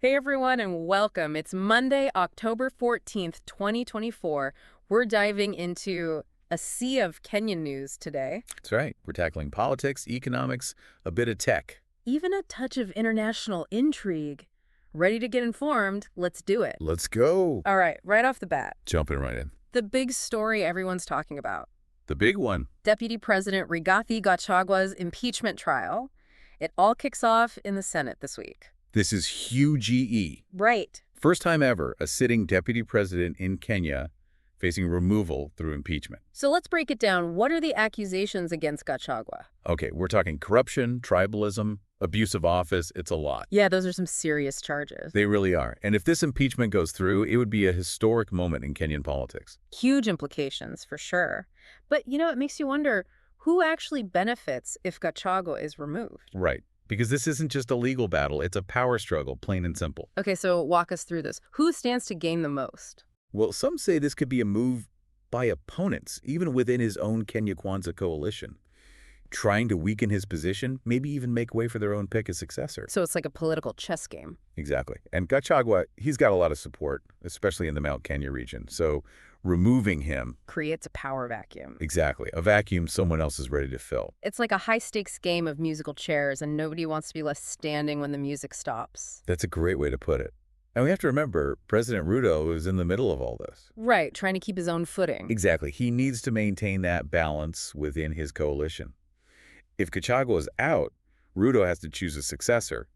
Hey everyone and welcome. It's Monday, October 14th, 2024. We're diving into a sea of Kenyan news today. That's right. We're tackling politics, economics, a bit of tech. Even a touch of international intrigue. Ready to get informed? Let's do it. Let's go. All right, right off the bat, Jumping right in. the big story everyone's talking about. The big one. Deputy President Rigathi Gachagua's impeachment trial. It all kicks off in the Senate this week. This is huge EE. Right. First time ever, a sitting deputy president in Kenya facing removal through impeachment. So let's break it down. What are the accusations against Gachagua? Okay, we're talking corruption, tribalism, abuse of office. It's a lot. Yeah, those are some serious charges. They really are. And if this impeachment goes through, it would be a historic moment in Kenyan politics. Huge implications, for sure. But, it makes you wonder, who actually benefits if Gachagua is removed? Right. Because this isn't just a legal battle, it's a power struggle, plain and simple. Okay, so walk us through this. Who stands to gain the most? Well, some say this could be a move by opponents, even within his own Kenya Kwanza coalition, trying to weaken his position, maybe even make way for their own pick as successor. So it's like a political chess game. Exactly. And Gachagua, he's got a lot of support, especially in the Mount Kenya region. So removing him, Creates a power vacuum. exactly, a vacuum someone else is ready to fill. It's like a high-stakes game of musical chairs, and nobody wants to be left standing when the music stops. That's a great way to put it. And we have to remember, President Ruto is in the middle of all this. Right, trying to keep his own footing. Exactly. He needs to maintain that balance within his coalition. If Gachagua is out, Ruto has to choose a successor.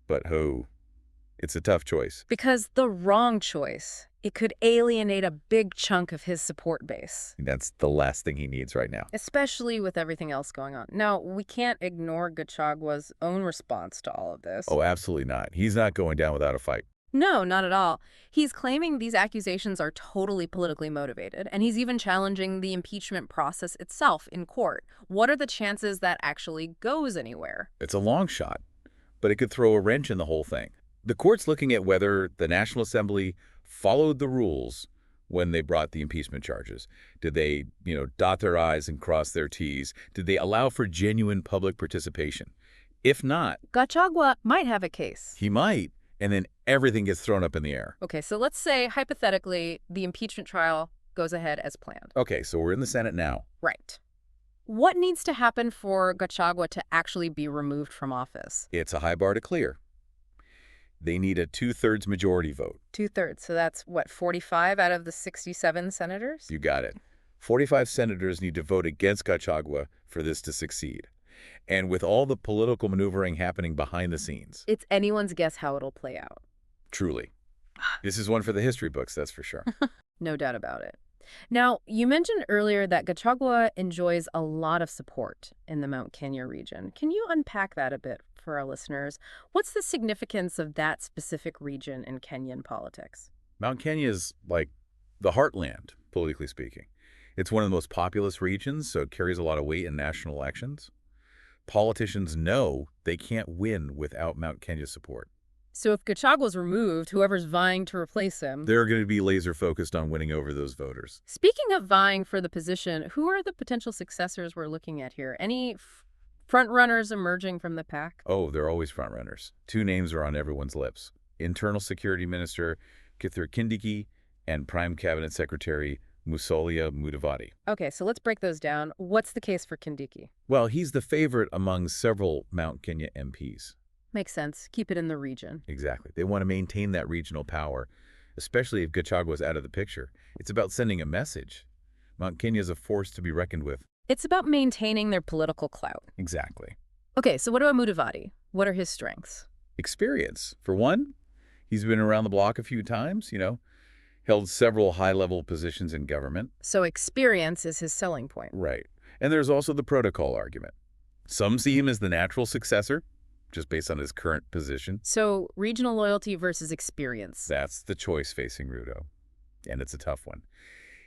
But who? It's a tough choice. Because the wrong choice, it could alienate a big chunk of his support base. That's the last thing he needs right now. Especially with everything else going on. Now, we can't ignore Gachagua's own response to all of this. Oh, absolutely not. He's not going down without a fight. No, not at all. He's claiming these accusations are totally politically motivated, and he's even challenging the impeachment process itself in court. What are the chances that actually goes anywhere? It's a long shot, but it could throw a wrench in the whole thing. The court's looking at whether the National Assembly followed the rules when they brought the impeachment charges. Did they, dot their I's and cross their T's? Did they allow for genuine public participation? If not, Gachagua might have a case. he might, and then everything gets thrown up in the air. Okay, so let's say, hypothetically, the impeachment trial goes ahead as planned. Okay, so we're in the Senate now. Right. What needs to happen for Gachagua to actually be removed from office? It's a high bar to clear. They need a 2/3 majority vote. 2/3, so that's, what, 45 out of the 67 senators? You got it. 45 senators need to vote against Gachagua for this to succeed. And with all the political maneuvering happening behind the scenes, It's anyone's guess how it'll play out. truly. This is one for the history books, that's for sure. No doubt about it. Now, you mentioned earlier that Gachagua enjoys a lot of support in the Mount Kenya region. Can you unpack that a bit for our listeners? What's the significance of that specific region in Kenyan politics? Mount Kenya is like the heartland, politically speaking. It's one of the most populous regions, so it carries a lot of weight in national elections. Politicians know they can't win without Mount Kenya's support. So if Gachagua's removed, whoever's vying to replace him... They're going to be laser focused on winning over those voters. Speaking of vying for the position, who are the potential successors we're looking at here? Any front runners emerging from the pack? Oh, they're always frontrunners. Two names are on everyone's lips. Internal Security Minister Kithure Kindiki and Prime Cabinet Secretary Musalia Mudavadi. Okay, so let's break those down. What's the case for Kindiki? Well, he's the favorite among several Mount Kenya MPs. Makes sense. Keep it in the region. Exactly. They want to maintain that regional power, especially if Gachagua's out of the picture. It's about sending a message. Mount Kenya is a force to be reckoned with. It's about maintaining their political clout. Exactly. Okay, so what about Mudavadi? What are his strengths? Experience. For one, he's been around the block a few times, held several high-level positions in government. So experience is his selling point. Right. And there's also the protocol argument. Some see him as the natural successor, just based on his current position. So regional loyalty versus experience. That's the choice facing Ruto. And it's a tough one.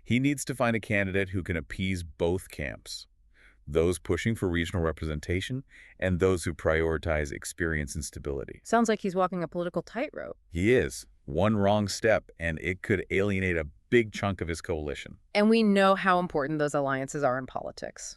He needs to find a candidate who can appease both camps, those pushing for regional representation and those who prioritize experience and stability. Sounds like he's walking a political tightrope. He is. One wrong step, and it could alienate a big chunk of his coalition. And we know how important those alliances are in politics.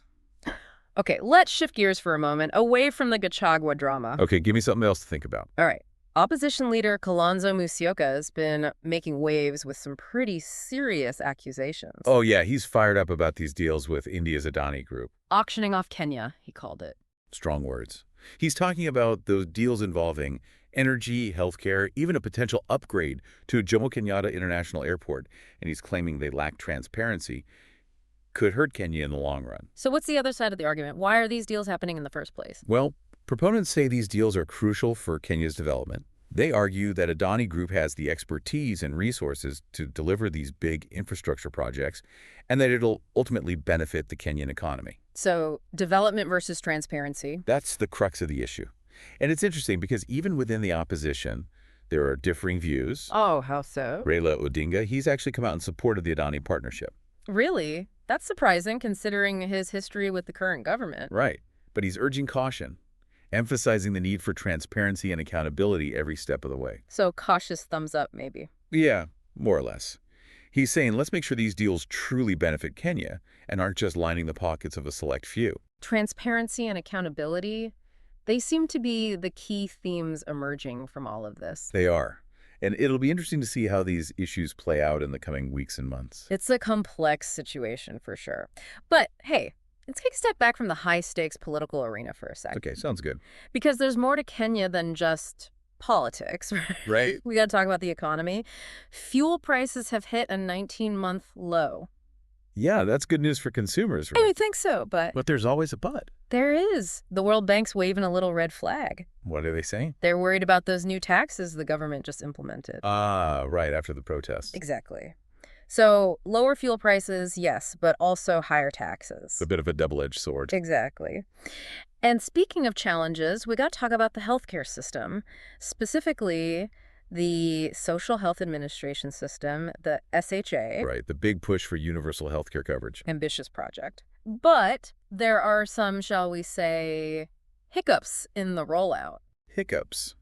Okay, let's shift gears for a moment, away from the Gachagua drama. Okay, give me something else to think about. All right, Opposition leader Kalonzo Musyoka has been making waves with some pretty serious accusations. Oh, yeah, he's fired up about these deals with India's Adani Group. Auctioning off Kenya, he called it. Strong words. He's talking about those deals involving energy, healthcare, even a potential upgrade to Jomo Kenyatta International Airport, and he's claiming they lack transparency, could hurt Kenya in the long run. So what's the other side of the argument? Why are these deals happening in the first place? Well, proponents say these deals are crucial for Kenya's development. They argue that Adani Group has the expertise and resources to deliver these big infrastructure projects and that it'll ultimately benefit the Kenyan economy. So development versus transparency. That's the crux of the issue. And it's interesting because even within the opposition, there are differing views. Oh, how so? Raila Odinga, he's actually come out in support of the Adani partnership. Really? That's surprising considering his history with the current government. Right. But he's urging caution, emphasizing the need for transparency and accountability every step of the way. So cautious thumbs up, maybe. Yeah, more or less. He's saying, let's make sure these deals truly benefit Kenya and aren't just lining the pockets of a select few. Transparency and accountability, they seem to be the key themes emerging from all of this. They are. And it'll be interesting to see how these issues play out in the coming weeks and months. It's a complex situation for sure. But hey, let's take a step back from the high-stakes political arena for a second. Okay, sounds good. Because there's more to Kenya than just politics, right? Right? We got to talk about the economy. Fuel prices have hit a 19-month low. Yeah, that's good news for consumers. I would think so, but there's always a but. there is. The World Bank's waving a little red flag. What are they saying? They're worried about those new taxes the government just implemented. Ah, right, after the protests. Exactly. So lower fuel prices, yes, but also higher taxes. It's a bit of a double-edged sword. Exactly. And speaking of challenges, we got to talk about the healthcare system, specifically the Social Health Administration System, the SHA. Right, the big push for universal health care coverage. Ambitious project. But there are some, shall we say, hiccups in the rollout. Hiccups.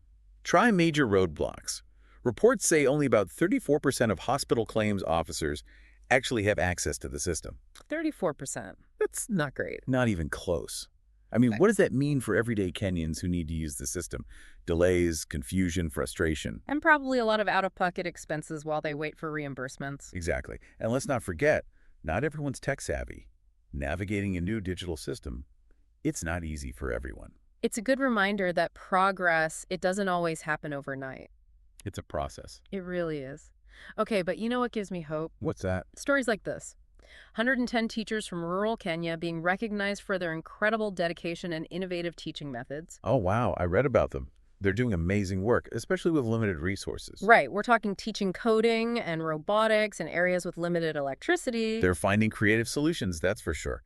Try major roadblocks. Reports say only about 34% of hospital claims officers actually have access to the system. 34%. That's not great. Not even close. I mean, what does that mean for everyday Kenyans who need to use the system? Delays, confusion, frustration. And probably a lot of out-of-pocket expenses while they wait for reimbursements. Exactly. And let's not forget, not everyone's tech-savvy. Navigating a new digital system, it's not easy for everyone. It's a good reminder that progress, it doesn't always happen overnight. It's a process. It really is. Okay, but you know what gives me hope? What's that? Stories like this. 110 teachers from rural Kenya being recognized for their incredible dedication and innovative teaching methods. Oh, wow. I read about them. They're doing amazing work, especially with limited resources. Right. We're talking teaching coding and robotics in areas with limited electricity. They're finding creative solutions, that's for sure.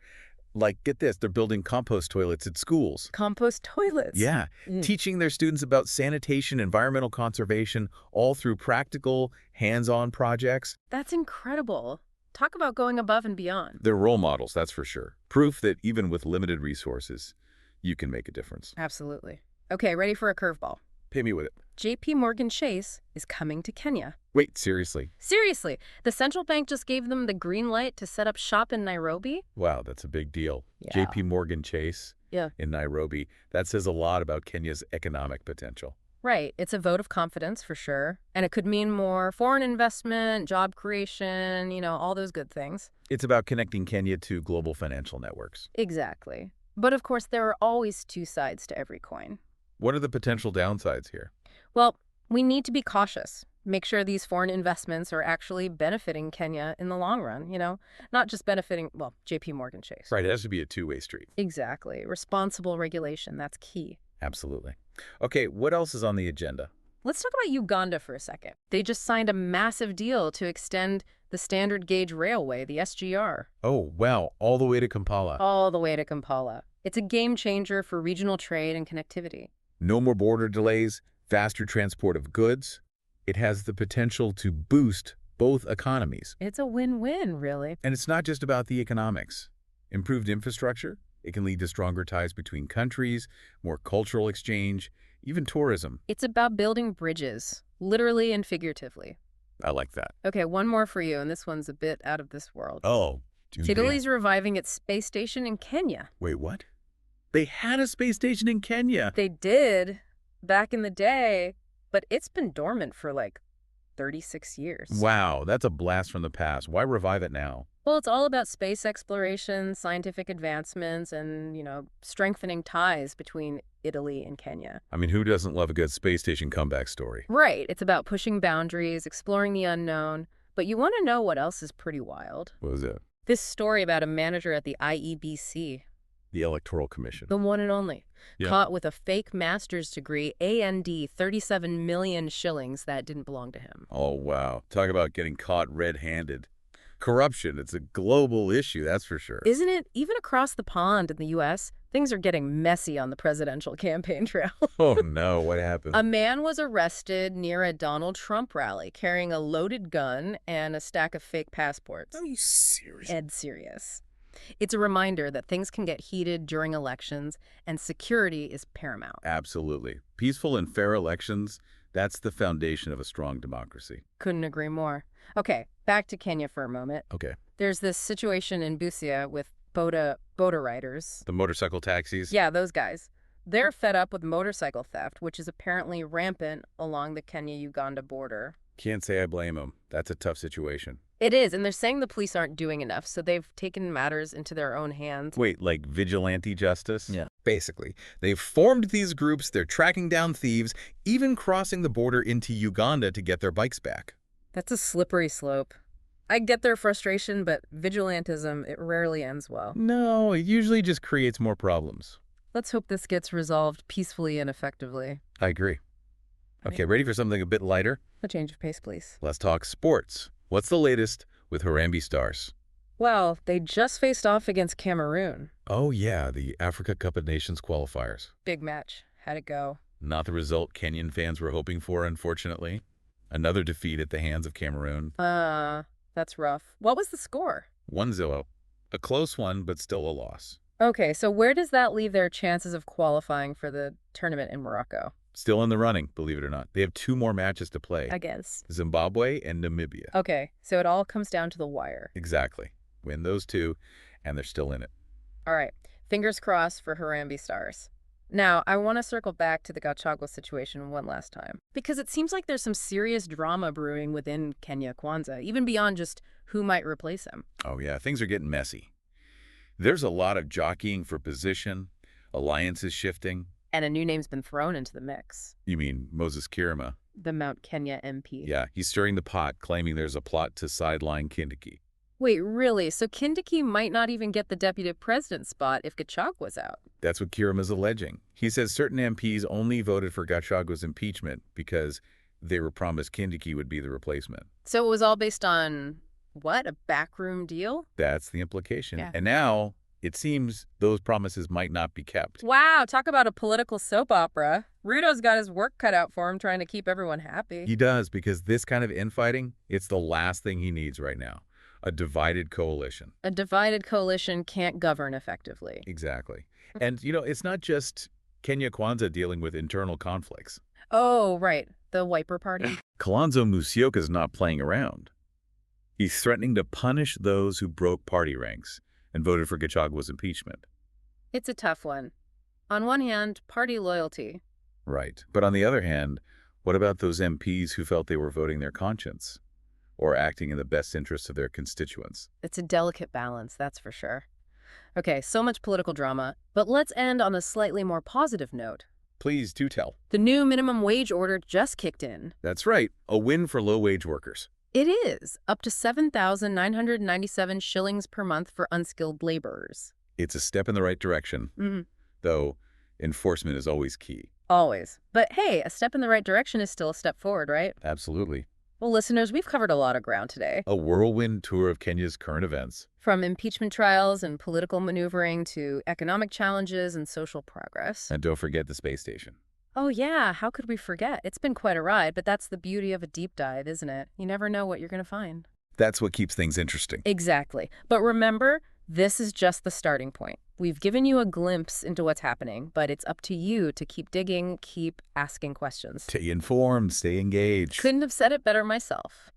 Like, get this, they're building compost toilets at schools. Compost toilets. Yeah, teaching their students about sanitation, environmental conservation, all through practical, hands-on projects. That's incredible. Talk about going above and beyond. They're role models, that's for sure. Proof that even with limited resources, you can make a difference. Absolutely. Okay, ready for a curveball. Pay me with it. JP Morgan Chase is coming to Kenya. Wait, seriously? Seriously, the central bank just gave them the green light to set up shop in Nairobi? Wow, that's a big deal. Yeah. JP Morgan Chase in Nairobi. That says a lot about Kenya's economic potential. Right. It's a vote of confidence for sure. And it could mean more foreign investment, job creation, all those good things. It's about connecting Kenya to global financial networks. Exactly. But of course, there are always two sides to every coin. What are the potential downsides here? Well, we need to be cautious. Make sure these foreign investments are actually benefiting Kenya in the long run, not just benefiting, JP Morgan Chase. Right, it has to be a two-way street. Exactly. Responsible regulation, that's key. Absolutely. Okay, what else is on the agenda? Let's talk about Uganda for a second. They just signed a massive deal to extend the standard gauge railway, the SGR. Oh, wow, all the way to Kampala. All the way to Kampala. It's a game changer for regional trade and connectivity. No more border delays, faster transport of goods. It has the potential to boost both economies. It's a win-win, really. And it's not just about the economics. Improved infrastructure, it can lead to stronger ties between countries, more cultural exchange, even tourism. It's about building bridges, literally and figuratively. I like that. Okay, one more for you, and this one's a bit out of this world. Oh. Italy's reviving its space station in Kenya. Wait, what? They had a space station in Kenya. They did, back in the day, but it's been dormant for like 36 years. Wow, that's a blast from the past. Why revive it now? Well, it's all about space exploration, scientific advancements, and, strengthening ties between Italy and Kenya. I mean, who doesn't love a good space station comeback story? Right. It's about pushing boundaries, exploring the unknown. But you want to know what else is pretty wild? What was it? This story about a manager at the IEBC, The Electoral Commission. the one and only, Yeah. caught with a fake master's degree, AND 37 million shillings that didn't belong to him. Oh, wow. Talk about getting caught red-handed. Corruption, it's a global issue, that's for sure. Isn't it? Even across the pond in the U.S., things are getting messy on the presidential campaign trail. Oh, no, what happened? A man was arrested near a Donald Trump rally carrying a loaded gun and a stack of fake passports. Are you serious? Dead serious. It's a reminder that things can get heated during elections, and security is paramount. Absolutely. Peaceful and fair elections, that's the foundation of a strong democracy. Couldn't agree more. Okay, back to Kenya for a moment. Okay. There's this situation in Busia with boda riders. The motorcycle taxis? Yeah, those guys. They're fed up with motorcycle theft, which is apparently rampant along the Kenya-Uganda border. Can't say I blame them. That's a tough situation. It is, and they're saying the police aren't doing enough, so they've taken matters into their own hands. Wait, like vigilante justice? Yeah. Basically. They've formed these groups, they're tracking down thieves, even crossing the border into Uganda to get their bikes back. That's a slippery slope. I get their frustration, but vigilantism, it rarely ends well. No, it usually just creates more problems. Let's hope this gets resolved peacefully and effectively. I agree. Okay, ready for something a bit lighter? A change of pace, please. Let's talk sports. What's the latest with Harambee Stars? Well, they just faced off against Cameroon. Oh yeah, the Africa Cup of Nations qualifiers. Big match. How'd it go? Not the result Kenyan fans were hoping for, unfortunately. Another defeat at the hands of Cameroon. That's rough. What was the score? 1-0. A close one, but still a loss. Okay, so where does that leave their chances of qualifying for the tournament in Morocco? Still in the running, believe it or not. They have 2 more matches to play. I guess. Zimbabwe and Namibia. Okay, so it all comes down to the wire. Exactly. Win those 2, and they're still in it. All right, fingers crossed for Harambee Stars. Now, I want to circle back to the Gachagua situation one last time, because it seems like there's some serious drama brewing within Kenya Kwanza, even beyond just who might replace him. Oh yeah, things are getting messy. There's a lot of jockeying for position, alliances shifting. And a new name's been thrown into the mix. You mean Moses Kirima? The Mount Kenya MP. Yeah, he's stirring the pot, claiming there's a plot to sideline Kindiki. Wait, really? So Kindiki might not even get the deputy president spot if Gachagua's out? That's what Kirima's alleging. He says certain MPs only voted for Gachagua's impeachment because they were promised Kindiki would be the replacement. So it was all based on, what, a backroom deal? That's the implication. Yeah. And now, it seems those promises might not be kept. Wow, talk about a political soap opera. Ruto's got his work cut out for him trying to keep everyone happy. He does, because this kind of infighting, it's the last thing he needs right now. A divided coalition. A divided coalition can't govern effectively. Exactly. And, it's not just Kenya Kwanza dealing with internal conflicts. Oh, right. The Wiper Party. Kalonzo Musyoka's not playing around. He's threatening to punish those who broke party ranks and voted for Gachagua's impeachment. It's a tough one. On one hand, party loyalty. Right. But on the other hand, what about those MPs who felt they were voting their conscience or acting in the best interests of their constituents? It's a delicate balance, that's for sure. Okay, so much political drama, but let's end on a slightly more positive note. Please do tell. The new minimum wage order just kicked in. That's right. A win for low-wage workers. It is, up to 7,997 shillings per month for unskilled laborers. It's a step in the right direction, though enforcement is always key. Always. But hey, a step in the right direction is still a step forward, right? Absolutely. Well, listeners, we've covered a lot of ground today. A whirlwind tour of Kenya's current events. From impeachment trials and political maneuvering to economic challenges and social progress. And don't forget the space station. Oh yeah, how could we forget? It's been quite a ride, but that's the beauty of a deep dive, isn't it? You never know what you're going to find. That's what keeps things interesting. Exactly. But remember, this is just the starting point. We've given you a glimpse into what's happening, but it's up to you to keep digging, keep asking questions. Stay informed, stay engaged. Couldn't have said it better myself.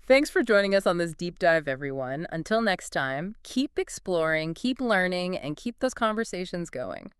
Thanks for joining us on this deep dive, everyone. Until next time, keep exploring, keep learning, and keep those conversations going.